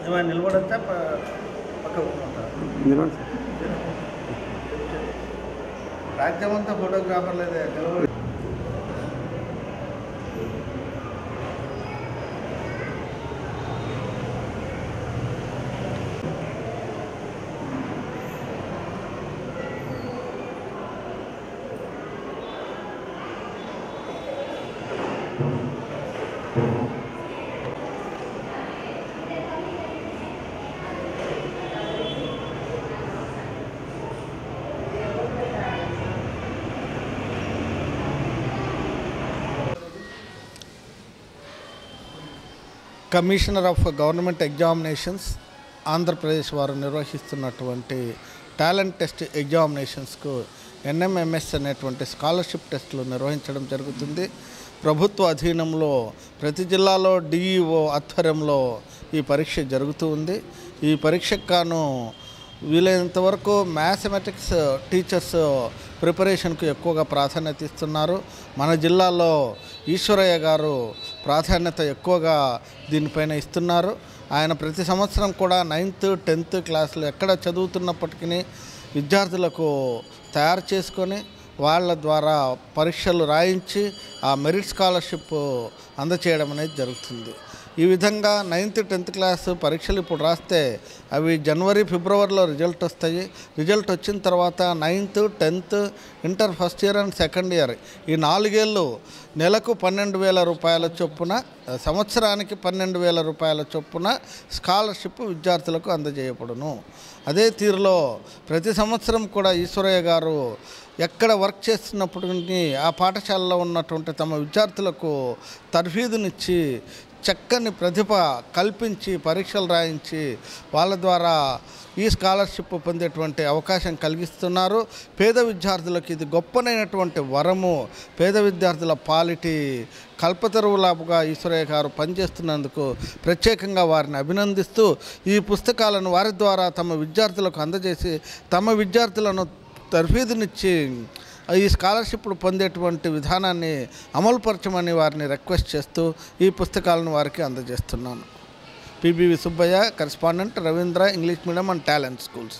ఏమైనా నిలబడచ్చా పక్క నిలబడి రాజ్యం అంతా ఫోటోగ్రాఫర్ లేదే నిలబడి commissioner of government examinations Andhra Pradesh వారు నిర్వహిస్తున్నటువంటి టాలెంట్ టెస్ట్ ఎగ్జామినేషన్స్కు ఎన్ఎంఎంఎస్ అనేటువంటి స్కాలర్షిప్ టెస్టులు నిర్వహించడం జరుగుతుంది. ప్రభుత్వ అధీనంలో ప్రతి జిల్లాలో డిఈఓ ఆధ్వర్యంలో ఈ పరీక్ష జరుగుతూ ఉంది. ఈ పరీక్షకు గాను వీలైనంత వరకు మ్యాథమెటిక్స్ టీచర్స్ ప్రిపరేషన్కు ఎక్కువగా ప్రాధాన్యత ఇస్తున్నారు. మన జిల్లాలో ఈశ్వరయ్య గారు ప్రాధాన్యత ఎక్కువగా దీనిపైన ఇస్తున్నారు. ఆయన ప్రతి సంవత్సరం కూడా 9th 10th క్లాసులు ఎక్కడ చదువుతున్నప్పటికీ విద్యార్థులకు తయారు చేసుకొని వాళ్ళ ద్వారా పరీక్షలు రాయించి ఆ మెరిట్ స్కాలర్షిప్ అందచేయడం అనేది జరుగుతుంది. ఈ విధంగా 9th 10th క్లాస్ పరీక్షలు ఇప్పుడు రాస్తే అవి జనవరి ఫిబ్రవరిలో రిజల్ట్ వస్తాయి. రిజల్ట్ వచ్చిన తర్వాత 9th 10th inter first year and second year ఈ 4 ఏళ్ళు నెలకు 12,000 రూపాయల చొప్పున సంవత్సరానికి 12,000 రూపాయల చొప్పున స్కాలర్షిప్ విద్యార్థులకు అందజేయబడును. అదే తీరులో ప్రతి సంవత్సరం కూడా ఈశ్వరయ్య గారు ఎక్కడ వర్క్ చేస్తున్నప్పటికీ ఆ పాఠశాలలో ఉన్నటువంటి తమ విద్యార్థులకు తర్ఫీదునిచ్చి చక్కని ప్రతిభ కల్పించి పరీక్షలు రాయించి వాళ్ళ ద్వారా ఈ స్కాలర్షిప్ పొందేటువంటి అవకాశం కలిగిస్తున్నారు. పేద విద్యార్థులకు ఇది గొప్పనైనటువంటి వరము. పేద విద్యార్థుల పాలిటీ కల్పతరువులాగా ఈశ్వరయ్య గారు పనిచేస్తున్నందుకు ప్రత్యేకంగా వారిని అభినందిస్తూ ఈ పుస్తకాలను వారి ద్వారా తమ విద్యార్థులకు అందజేసి తమ విద్యార్థులను తర్ఫీదునిచ్చి ఈ స్కాలర్షిప్లు పొందేటువంటి విధానాన్ని అమలుపరచమని వారిని రిక్వెస్ట్ చేస్తూ ఈ పుస్తకాలను వారికి అందజేస్తున్నాను. PBV Subbaiah, correspondent, Ravindra English medium and talent schools.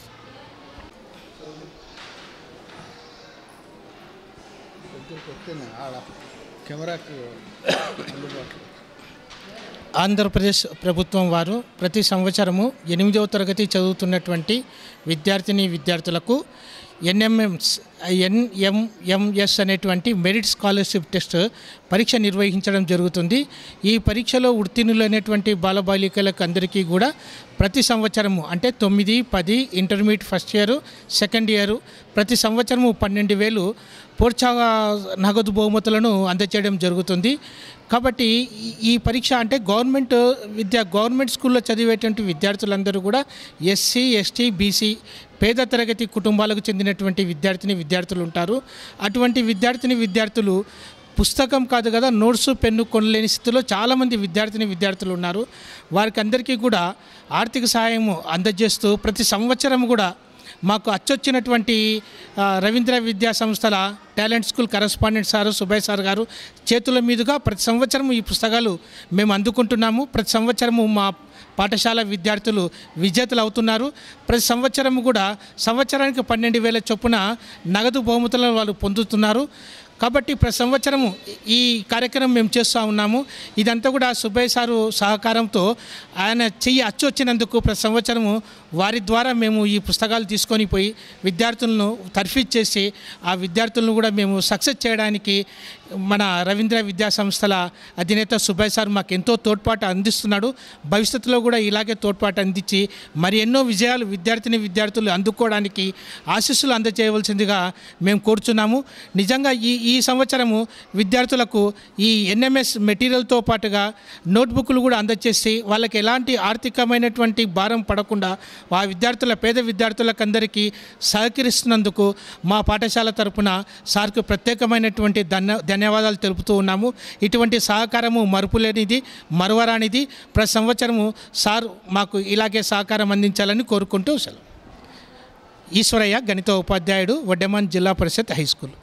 Andhra Pradesh ప్రభుత్వం వారు ప్రతి సంవత్సరము 8వ తరగతి చదువుతున్నటువంటి విద్యార్థులకు ఎన్ఎంఎంఎస్ అనేటువంటి మెరిట్ స్కాలర్షిప్ టెస్ట్ పరీక్ష నిర్వహించడం జరుగుతుంది. ఈ పరీక్షలో ఉత్తీర్ణులైనటువంటి బాలబాలికలకు అందరికీ కూడా ప్రతి సంవత్సరము అంటే 9, 10 intermediate first year second year ప్రతి సంవత్సరము 12,000 ప్రోత్సాహ నగదు బహుమతులను అందజేయడం జరుగుతుంది. కాబట్టి ఈ పరీక్ష అంటే గవర్నమెంట్ స్కూల్లో చదివేటువంటి విద్యార్థులందరూ కూడా ఎస్సీ, ఎస్టీ, బీసీ పేద తరగతి కుటుంబాలకు చెందినటువంటి విద్యార్థులు ఉంటారు. అటువంటి విద్యార్థులు పుస్తకం కాదు కదా నోట్స్ పెన్ను కొనలేని స్థితిలో చాలామంది విద్యార్థులు ఉన్నారు. వారికి అందరికీ కూడా ఆర్థిక సహాయం అందజేస్తూ ప్రతి సంవత్సరం కూడా మాకు అచ్చొచ్చినటువంటి రవీంద్ర విద్యా సంస్థల talent school correspondent sir Subbaiah sir గారు చేతుల మీదుగా ప్రతి సంవత్సరం ఈ పుస్తకాలు మేము అందుకుంటున్నాము. ప్రతి సంవత్సరము మా పాఠశాల విద్యార్థులు విజేతలు అవుతున్నారు. ప్రతి సంవత్సరం కూడా సంవత్సరానికి 12,000 చొప్పున నగదు బహుమతులను వాళ్ళు పొందుతున్నారు. కాబట్టి ప్రతి సంవత్సరము ఈ కార్యక్రమం మేము చేస్తూ ఉన్నాము. ఇదంతా కూడా సుబ్బయ్య సారు సహకారంతో ఆయన చెయ్యి అచ్చొచ్చినందుకు ప్రతి సంవత్సరము వారి ద్వారా మేము ఈ పుస్తకాలు తీసుకొని పోయి విద్యార్థులను తర్ఫీదు చేసి ఆ విద్యార్థులను కూడా మేము సక్సెస్ చేయడానికి మన రవీంద్ర విద్యా సంస్థల అధినేత సుబ్బయ్య సార్ మాకు ఎంతో తోడ్పాటు అందిస్తున్నాడు. భవిష్యత్తులో కూడా ఇలాగే తోడ్పాటు అందించి మరి ఎన్నో విజయాలు విద్యార్థులు అందుకోవడానికి ఆశీస్సులు అందజేయవలసిందిగా మేము కోరుచున్నాము. నిజంగా ఈ సంవత్సరము విద్యార్థులకు ఈ ఎన్ఎంఎస్ మెటీరియల్తో పాటుగా నోట్బుక్లు కూడా అందజేసి వాళ్ళకి ఎలాంటి ఆర్థికమైనటువంటి భారం పడకుండా ఆ పేద విద్యార్థులకు అందరికీ సహకరిస్తున్నందుకు మా పాఠశాల తరపున సార్కు ప్రత్యేకమైనటువంటి ధన్యవాదాలు తెలుపుతూ ఉన్నాము. ఇటువంటి సహకారము మరుపులేనిది, మరువరానిది. ప్రతి సంవత్సరము సార్ మాకు ఇలాగే సహకారం అందించాలని కోరుకుంటూ సెలవు. ఈశ్వరయ్య, గణిత ఉపాధ్యాయుడు, వడ్డెమాన్ జిల్లా పరిషత్ హై స్కూల్.